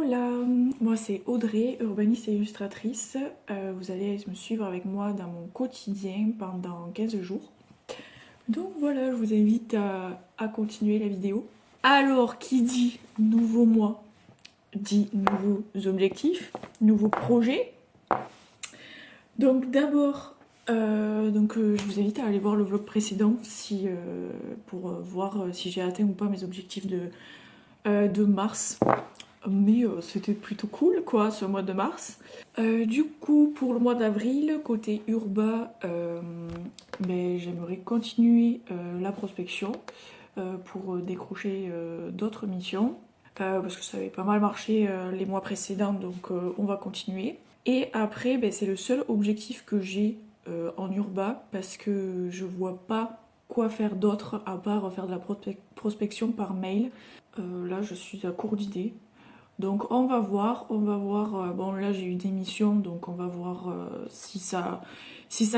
Hola, moi c'est Audrey, urbaniste et illustratrice. Vous allez me suivre avec moi dans mon quotidien pendant 15 jours. Donc voilà, je vous invite à continuer la vidéo. Alors, qui dit nouveau mois, dit nouveaux objectifs, nouveaux projets. Donc d'abord, je vous invite à aller voir le vlog précédent pour voir si j'ai atteint ou pas mes objectifs de mars. Mais c'était plutôt cool quoi ce mois de mars. Du coup pour le mois d'avril, côté urbain, j'aimerais continuer la prospection pour décrocher d'autres missions. Parce que ça avait pas mal marché les mois précédents, donc on va continuer. Et après, c'est le seul objectif que j'ai en urbain parce que je vois pas quoi faire d'autre à part faire de la prospection par mail. Là je suis à court d'idées. Donc on va voir, bon là j'ai eu des missions, donc on va voir si ça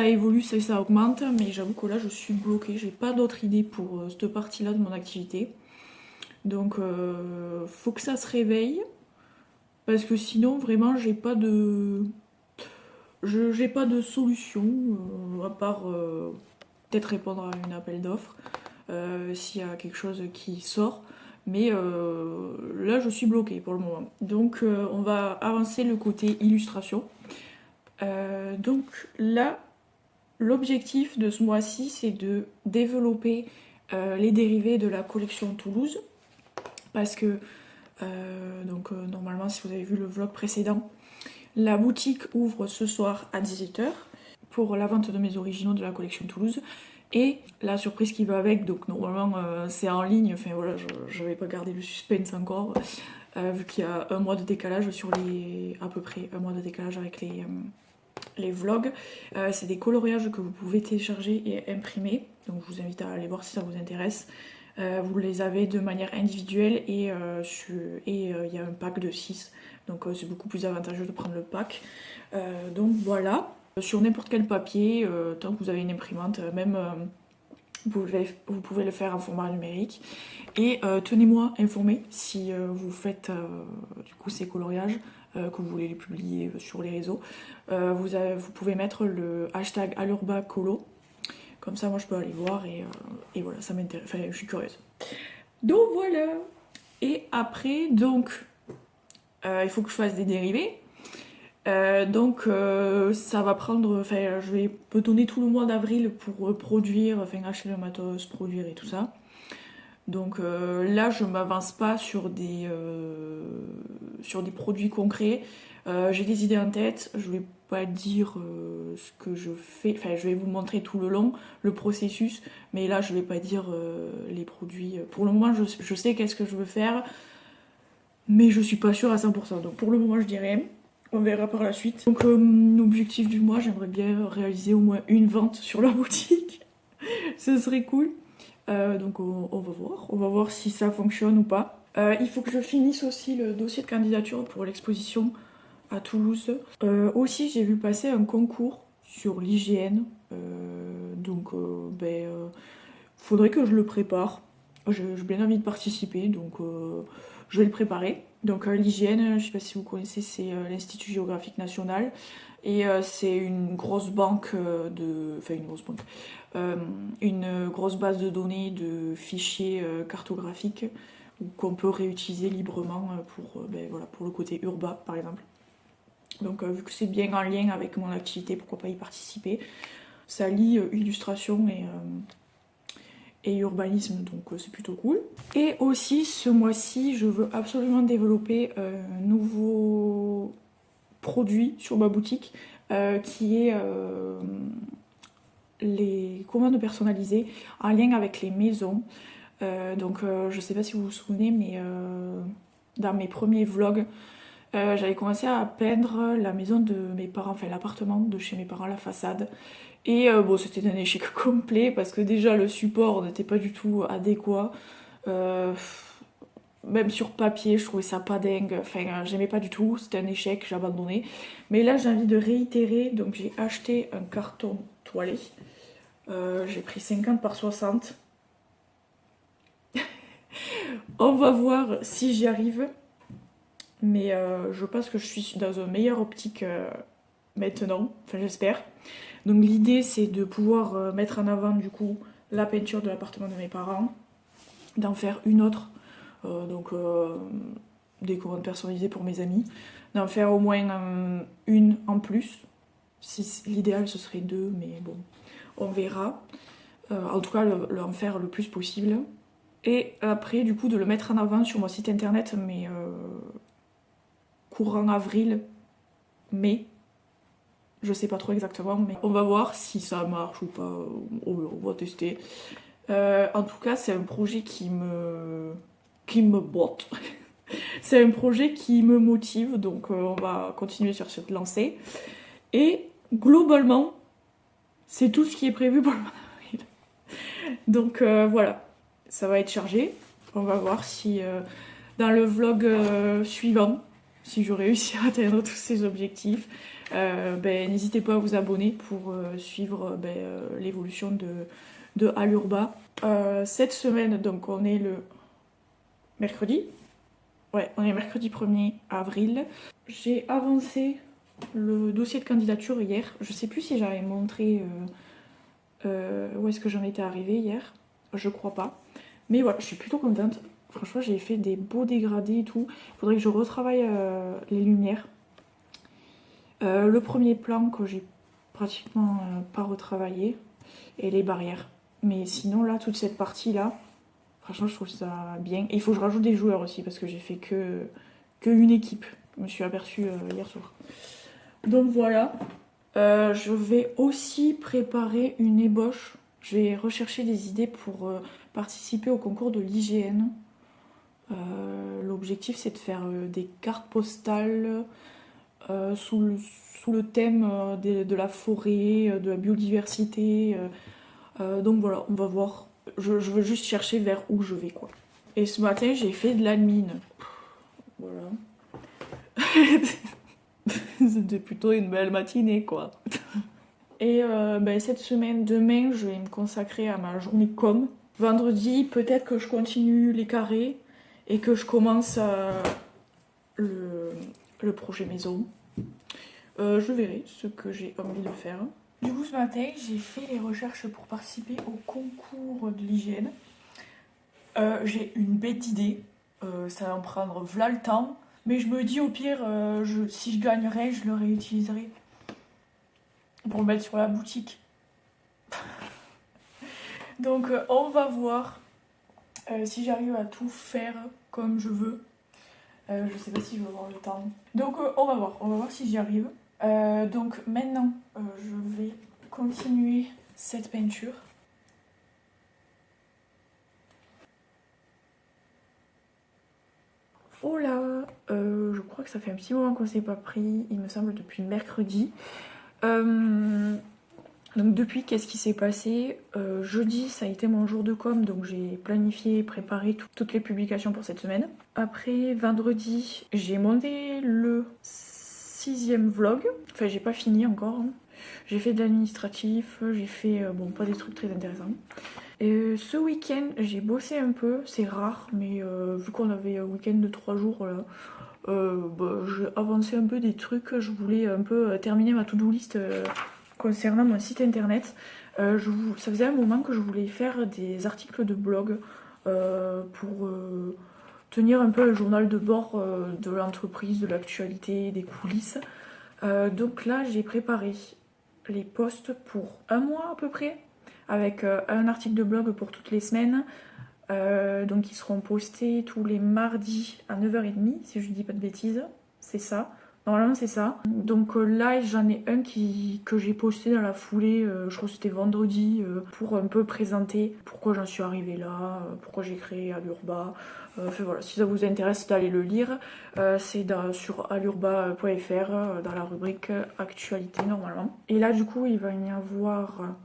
évolue, si ça augmente, mais j'avoue que là je suis bloquée, j'ai pas d'autre idée pour cette partie-là de mon activité. Donc faut que ça se réveille, parce que sinon vraiment j'ai pas de solution, à part peut-être répondre à un appel d'offres, s'il y a quelque chose qui sort. Mais là, je suis bloquée pour le moment. Donc, on va avancer le côté illustration. Donc là, l'objectif de ce mois-ci, c'est de développer les dérivés de la collection Toulouse. Parce que, normalement, si vous avez vu le vlog précédent, la boutique ouvre ce soir à 18h pour la vente de mes originaux de la collection Toulouse. Et la surprise qui va avec, donc normalement c'est en ligne, enfin voilà, je vais pas garder le suspense encore, vu qu'il y a un mois de décalage sur à peu près un mois de décalage avec les vlogs. C'est des coloriages que vous pouvez télécharger et imprimer, donc je vous invite à aller voir si ça vous intéresse. Vous les avez de manière individuelle et il y a un pack de 6, donc c'est beaucoup plus avantageux de prendre le pack. Donc voilà. Sur n'importe quel papier, tant que vous avez une imprimante, même vous pouvez le faire en format numérique. Et tenez-moi informé si vous faites du coup ces coloriages, que vous voulez les publier sur les réseaux. Vous pouvez mettre le hashtag #AlurbaColo. Comme ça, moi je peux aller voir et voilà, ça m'intéresse. Enfin, je suis curieuse. Donc voilà. Et après, il faut que je fasse des dérivés. Ça va prendre, je vais me donner tout le mois d'avril pour produire, acheter le matos, produire et tout ça. Donc là je m'avance pas sur des produits concrets. J'ai des idées en tête, je vais pas dire ce que je fais, je vais vous montrer tout le long, le processus, mais là je vais pas dire les produits. Pour le moment je sais qu'est-ce que je veux faire, mais je suis pas sûre à 100%. Donc pour le moment je dirais. On verra par la suite. Donc l'objectif du mois, j'aimerais bien réaliser au moins une vente sur la boutique. Ce serait cool. Donc on va voir. On va voir si ça fonctionne ou pas. Il faut que je finisse aussi le dossier de candidature pour l'exposition à Toulouse. Aussi j'ai vu passer un concours sur l'hygiène. Faudrait que je le prépare. J'ai bien envie de participer, donc je vais le préparer. Donc l'hygiène, je sais pas si vous connaissez, c'est l'Institut géographique national. Et c'est une grosse banque une grosse base de données de fichiers cartographiques qu'on peut réutiliser librement pour le côté urbain par exemple. Donc vu que c'est bien en lien avec mon activité, pourquoi pas y participer. Ça lie illustration et urbanisme, donc c'est plutôt cool. Et aussi ce mois-ci, je veux absolument développer un nouveau produit sur ma boutique qui est les commandes personnalisées en lien avec les maisons. Je sais pas si vous vous souvenez, mais dans mes premiers vlogs, j'avais commencé à peindre la maison de mes parents, enfin l'appartement de chez mes parents, la façade. Et c'était un échec complet parce que déjà le support n'était pas du tout adéquat. Même sur papier, je trouvais ça pas dingue. J'aimais pas du tout, c'était un échec, j'ai abandonné. Mais là, j'ai envie de réitérer, donc j'ai acheté un carton toilé. J'ai pris 50 par 60. On va voir si j'y arrive. Mais je pense que je suis dans une meilleure optique maintenant, enfin j'espère. Donc l'idée c'est de pouvoir mettre en avant du coup la peinture de l'appartement de mes parents, d'en faire une autre, donc des commandes personnalisées pour mes amis, d'en faire au moins une en plus. Si, l'idéal ce serait deux, mais bon, on verra. En tout cas, en faire le plus possible. Et après, du coup, de le mettre en avant sur mon site internet, mais courant avril, mai. Je sais pas trop exactement, mais on va voir si ça marche ou pas. On va tester. En tout cas, c'est un projet qui me botte. C'est un projet qui me motive, donc on va continuer sur cette lancée. Et globalement, c'est tout ce qui est prévu pour le mois d'avril. Donc voilà, ça va être chargé. On va voir si dans le vlog suivant, si je réussis à atteindre tous ces objectifs, n'hésitez pas à vous abonner pour suivre l'évolution de Alurba. Cette semaine, donc on est le mercredi. Ouais, on est mercredi 1er avril. J'ai avancé le dossier de candidature hier. Je sais plus si j'avais montré où est-ce que j'en étais arrivée hier. Je crois pas. Mais voilà, je suis plutôt contente. Franchement, j'ai fait des beaux dégradés et tout. Il faudrait que je retravaille les lumières. Le premier plan que j'ai pratiquement pas retravaillé. Et les barrières. Mais sinon, là, toute cette partie-là, franchement, je trouve ça bien. Et il faut que je rajoute des joueurs aussi, parce que j'ai fait que une équipe. Je me suis aperçue hier soir. Donc voilà. Je vais aussi préparer une ébauche. Je vais rechercher des idées pour participer au concours de l'IGN. L'objectif, c'est de faire des cartes postales sous le thème de la forêt, de la biodiversité. Donc voilà, on va voir. Je veux juste chercher vers où je vais, quoi. Et ce matin, j'ai fait de l'admin. Voilà. C'était plutôt une belle matinée, quoi. Et cette semaine, demain, je vais me consacrer à ma journée com. Vendredi, peut-être que je continue les carrés et que je commence le projet maison. Je verrai ce que j'ai envie de faire. Du coup, ce matin, j'ai fait les recherches pour participer au concours de l'hygiène. J'ai une bête idée. Ça va me prendre v'là le temps. Mais je me dis, au pire, si je gagnerais, je le réutiliserai pour le mettre sur la boutique. Donc, on va voir si j'arrive à tout faire comme je veux. Je sais pas si je vais avoir le temps. Donc, on va voir. On va voir si j'y arrive. Donc, maintenant, je vais continuer cette peinture. Oh là, je crois que ça fait un petit moment qu'on s'est pas pris, il me semble depuis mercredi. Donc depuis, qu'est-ce qui s'est passé? Jeudi, ça a été mon jour de com, donc j'ai planifié, préparé toutes les publications pour cette semaine. Après, vendredi, j'ai monté le 6e vlog. Enfin, j'ai pas fini encore, hein. J'ai fait de l'administratif, j'ai fait, pas des trucs très intéressants. Ce week-end, j'ai bossé un peu, c'est rare, mais vu qu'on avait un week-end de 3 jours, là, j'ai avancé un peu des trucs. Je voulais un peu terminer ma to-do list concernant mon site internet. Ça faisait un moment que je voulais faire des articles de blog pour tenir un peu un journal de bord de l'entreprise, de l'actualité, des coulisses. Donc là, j'ai préparé les posts pour un mois à peu près, avec un article de blog pour toutes les semaines. Donc ils seront postés tous les mardis à 9h30, si je dis pas de bêtises. C'est ça. Normalement c'est ça. Donc là j'en ai un que j'ai posté dans la foulée, je crois que c'était vendredi, pour un peu présenter pourquoi j'en suis arrivée là, pourquoi j'ai créé Alurba. Enfin voilà, si ça vous intéresse d'aller le lire, c'est sur alurba.fr dans la rubrique actualité normalement. Et là du coup il va y en avoir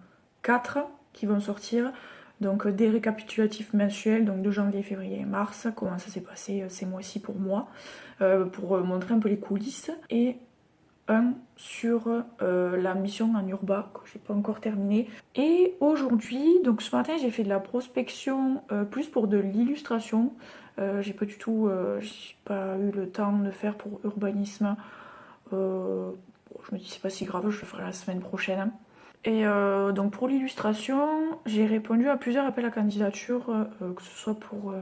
4 qui vont sortir. Donc des récapitulatifs mensuels, donc de janvier, février et mars, comment ça s'est passé ces mois-ci pour moi, pour montrer un peu les coulisses. Et un sur la mission en Urba, que j'ai pas encore terminé. Et aujourd'hui, donc ce matin, j'ai fait de la prospection plus pour de l'illustration. J'ai pas du tout, j'ai pas eu le temps de faire pour urbanisme. Bon, je me dis c'est pas si grave, je le ferai la semaine prochaine. Et donc pour l'illustration, j'ai répondu à plusieurs appels à candidature, que ce soit pour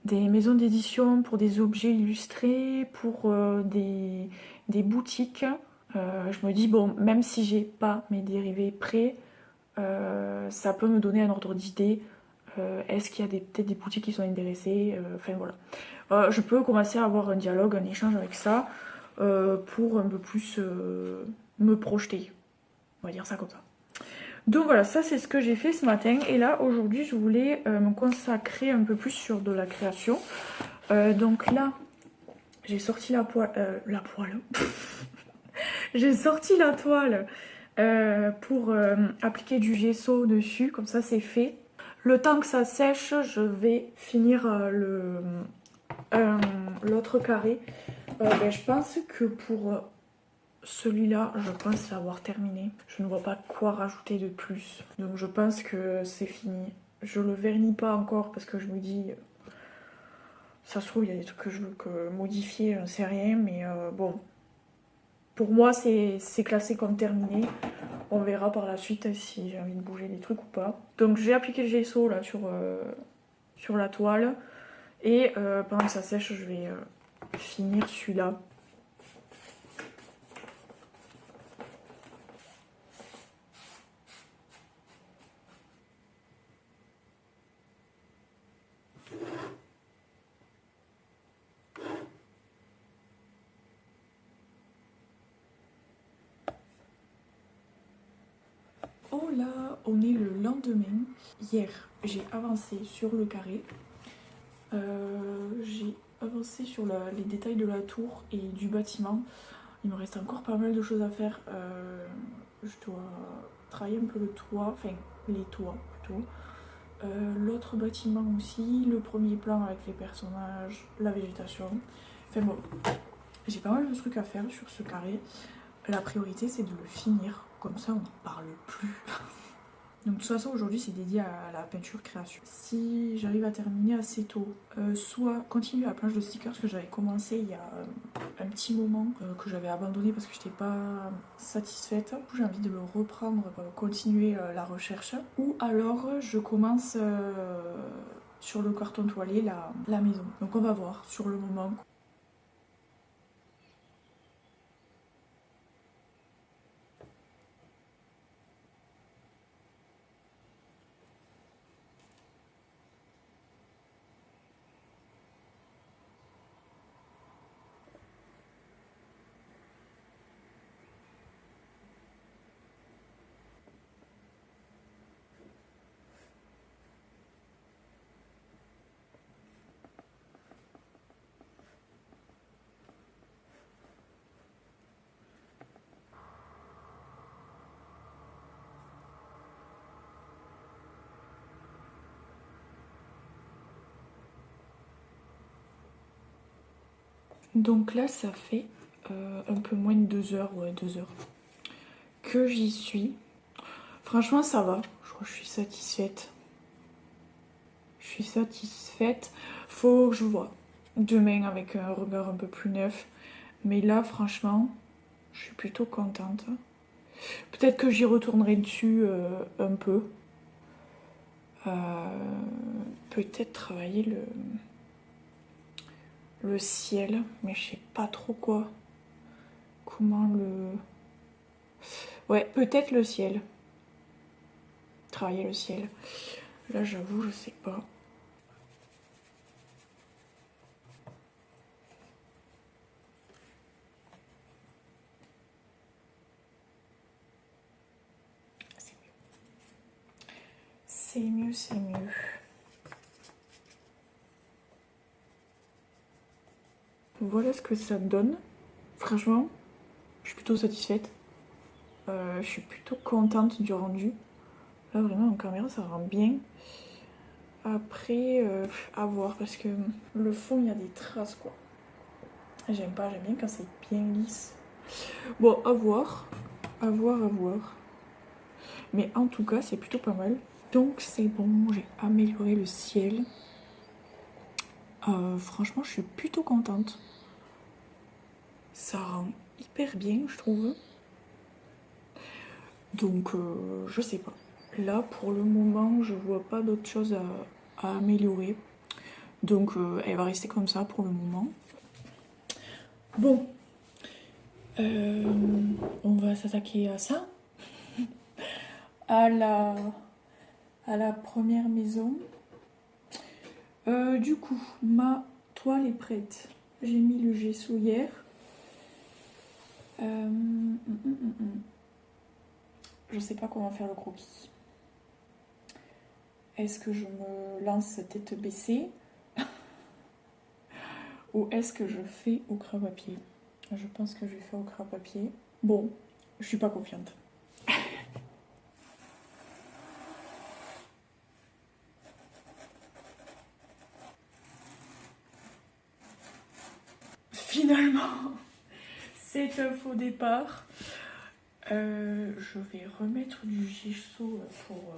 des maisons d'édition, pour des objets illustrés, pour des boutiques. Je me dis, bon, même si j'ai pas mes dérivés prêts, ça peut me donner un ordre d'idée. Est-ce qu'il y a peut-être des boutiques qui sont intéressées? Enfin voilà. Je peux commencer à avoir un dialogue, un échange avec ça pour un peu plus me projeter. On va dire ça comme ça. Donc voilà, ça c'est ce que j'ai fait ce matin. Et là, aujourd'hui, je voulais me consacrer un peu plus sur de la création. Donc là, j'ai sorti la poêle. J'ai sorti la toile pour appliquer du gesso dessus. Comme ça, c'est fait. Le temps que ça sèche, je vais finir l'autre carré. Je pense que pour celui-là, je pense l'avoir terminé. Je ne vois pas quoi rajouter de plus. Donc je pense que c'est fini. Je le vernis pas encore parce que je me dis... Ça se trouve, il y a des trucs que je veux modifier, j'en sais rien. Mais bon, pour moi, c'est classé comme terminé. On verra par la suite si j'ai envie de bouger des trucs ou pas. Donc j'ai appliqué le gesso là sur la toile. Et pendant que ça sèche, je vais finir celui-là. Oh là, on est le lendemain. Hier, j'ai avancé sur le carré. J'ai avancé sur les détails de la tour et du bâtiment. Il me reste encore pas mal de choses à faire. Je dois travailler un peu le toit, enfin les toits plutôt. L'autre bâtiment aussi, le premier plan avec les personnages, la végétation. Enfin bon, j'ai pas mal de trucs à faire sur ce carré. La priorité c'est de le finir, comme ça on n'en parle plus. Donc de toute façon aujourd'hui c'est dédié à la peinture création. Si j'arrive à terminer assez tôt, soit continuer la planche de stickers que j'avais commencé il y a un petit moment, que j'avais abandonné parce que j'étais pas satisfaite. J'ai envie de le reprendre, continuer la recherche. Ou alors je commence sur le carton toilé la maison. Donc on va voir sur le moment. Donc là ça fait un peu moins de 2 heures, ouais 2 heures, que j'y suis. Franchement ça va, je crois que je suis satisfaite. Je suis satisfaite. Faut que je vois demain avec un regard un peu plus neuf. Mais là franchement, je suis plutôt contente. Peut-être que j'y retournerai dessus un peu. Peut-être travailler le ciel, mais je sais pas trop quoi. Comment le... Ouais, peut-être le ciel. Travailler le ciel. Là j'avoue, je sais pas. C'est mieux, c'est mieux. Voilà ce que ça donne. Franchement, je suis plutôt satisfaite. Je suis plutôt contente du rendu. Là vraiment en caméra ça rend bien. Après à voir parce que le fond il y a des traces quoi. J'aime pas, j'aime bien quand c'est bien lisse. Bon à voir. À voir, à voir. Mais en tout cas c'est plutôt pas mal. Donc c'est bon, j'ai amélioré le ciel. Franchement, je suis plutôt contente. Ça rend hyper bien, je trouve. Donc, je sais pas. Là, pour le moment, je vois pas d'autre chose à améliorer. Donc, elle va rester comme ça pour le moment. Bon, on va s'attaquer à ça. À la première maison. Du coup, ma toile est prête. J'ai mis le gesso hier. Je sais pas comment faire le croquis. Est-ce que je me lance tête baissée ou est-ce que je fais au crabe à pied? Je pense que je vais faire au crabe à pied. Bon, je suis pas confiante. Finalement, c'est un faux départ. Je vais remettre du gesso pour...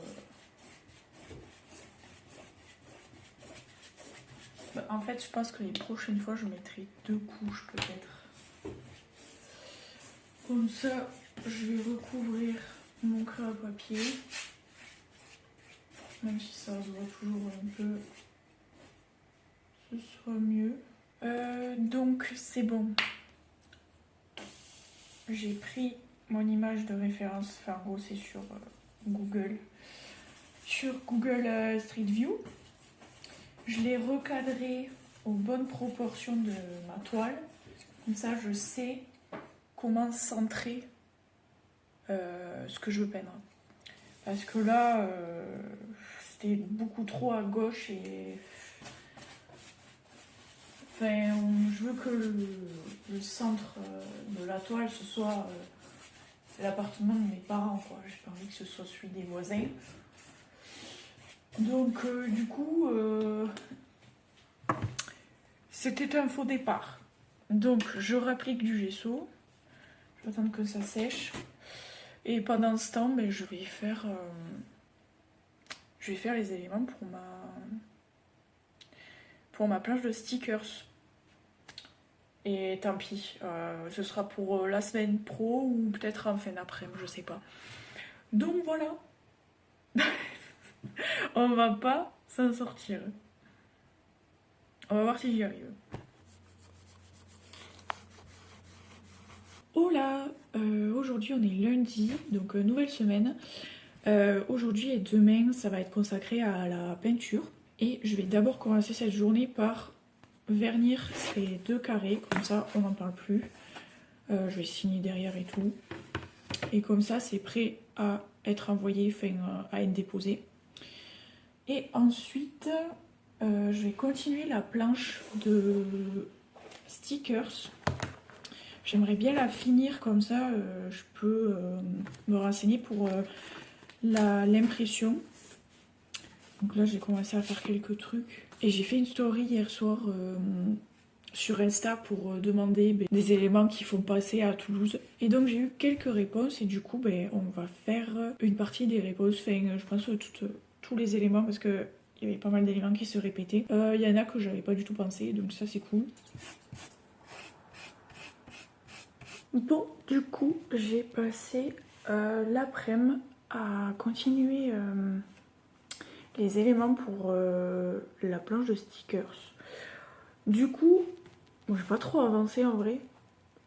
En fait, je pense que les prochaines fois, je mettrai 2 couches peut-être. Comme ça, je vais recouvrir mon crabe à papier. Même si ça se voit toujours un peu, ce sera mieux. Donc, c'est bon. J'ai pris mon image de référence, enfin en gros c'est sur Google. Sur Google Street View. Je l'ai recadré aux bonnes proportions de ma toile. Comme ça, je sais comment centrer ce que je veux peindre. Parce que là, c'était beaucoup trop à gauche et... Enfin, je veux que le centre de la toile, ce soit l'appartement de mes parents, quoi. J'ai pas envie que ce soit celui des voisins. Donc, du coup, c'était un faux départ. Donc, je rapplique du gesso. Je vais attendre que ça sèche. Et pendant ce temps, ben, je vais faire les éléments pour ma planche de stickers. Et tant pis, ce sera pour la semaine pro ou peut-être en fin d'après-midi, je sais pas. Donc voilà. On va pas s'en sortir. On va voir si j'y arrive. Hola, aujourd'hui on est lundi, donc nouvelle semaine. Aujourd'hui et demain, ça va être consacré à la peinture. Et je vais d'abord commencer cette journée par vernir ces 2 carrés, comme ça on n'en parle plus. Je vais signer derrière et tout. Et comme ça c'est prêt à être envoyé, enfin à être déposé. Et ensuite, je vais continuer la planche de stickers. J'aimerais bien la finir comme ça, je peux me renseigner pour l'impression. Donc là j'ai commencé à faire quelques trucs. Et j'ai fait une story hier soir sur Insta pour demander des éléments qui font passer à Toulouse. Et donc j'ai eu quelques réponses et du coup on va faire une partie des réponses. Enfin je pense tous les éléments parce que il y avait pas mal d'éléments qui se répétaient. Il y en a que j'avais pas du tout pensé, donc ça c'est cool. Bon, du coup, j'ai passé l'après-midi à continuer les éléments pour la planche de stickers. Du coup, bon, j'ai pas trop avancé en vrai,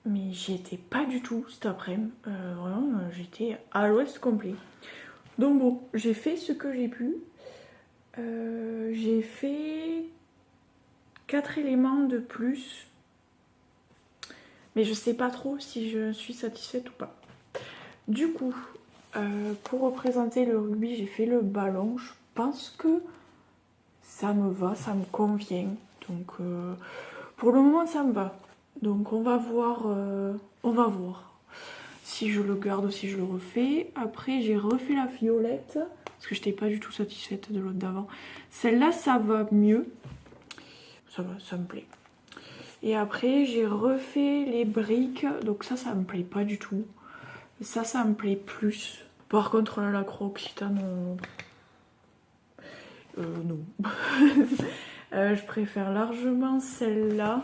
mais j'y étais pas du tout cet après-midi. Vraiment, j'étais à l'ouest complet. Donc bon, j'ai fait ce que j'ai pu. J'ai fait 4 éléments de plus. Mais je sais pas trop si je suis satisfaite ou pas. Du coup, pour représenter le rugby, j'ai fait le ballon. Je pense que ça me va, ça me convient. Donc pour le moment, ça me va. Donc on va voir si je le garde ou si je le refais. Après, j'ai refait la violette parce que je n'étais pas du tout satisfaite de l'autre d'avant. Celle-là, ça va mieux. Ça va, ça me plaît. Et après, j'ai refait les briques. Donc ça me plaît pas du tout. Ça me plaît plus. Par contre, la croquis, non. Je préfère largement celle-là.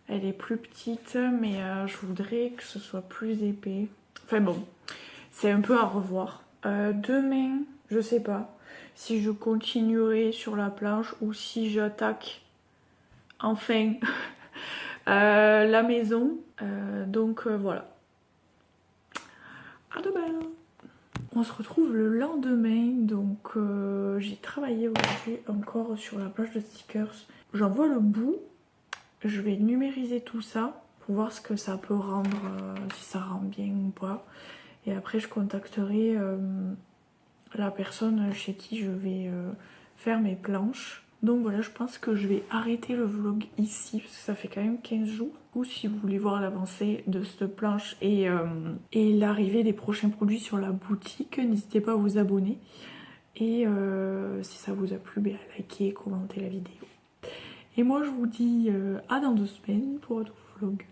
Elle est plus petite, mais je voudrais que ce soit plus épais. Enfin bon, c'est un peu à revoir. Demain, je sais pas si je continuerai sur la planche ou si j'attaque enfin la maison. Donc voilà. À demain. On se retrouve le lendemain, donc j'ai travaillé aujourd'hui encore sur la plage de stickers. J'en vois le bout, je vais numériser tout ça pour voir ce que ça peut rendre, si ça rend bien ou pas. Et après je contacterai la personne chez qui je vais faire mes planches. Donc voilà, je pense que je vais arrêter le vlog ici parce que ça fait quand même 15 jours. Ou si vous voulez voir l'avancée de cette planche et l'arrivée des prochains produits sur la boutique, n'hésitez pas à vous abonner. Et si ça vous a plu, ben, likez, commentez la vidéo. Et moi je vous dis à dans 2 semaines pour un nouveau vlog.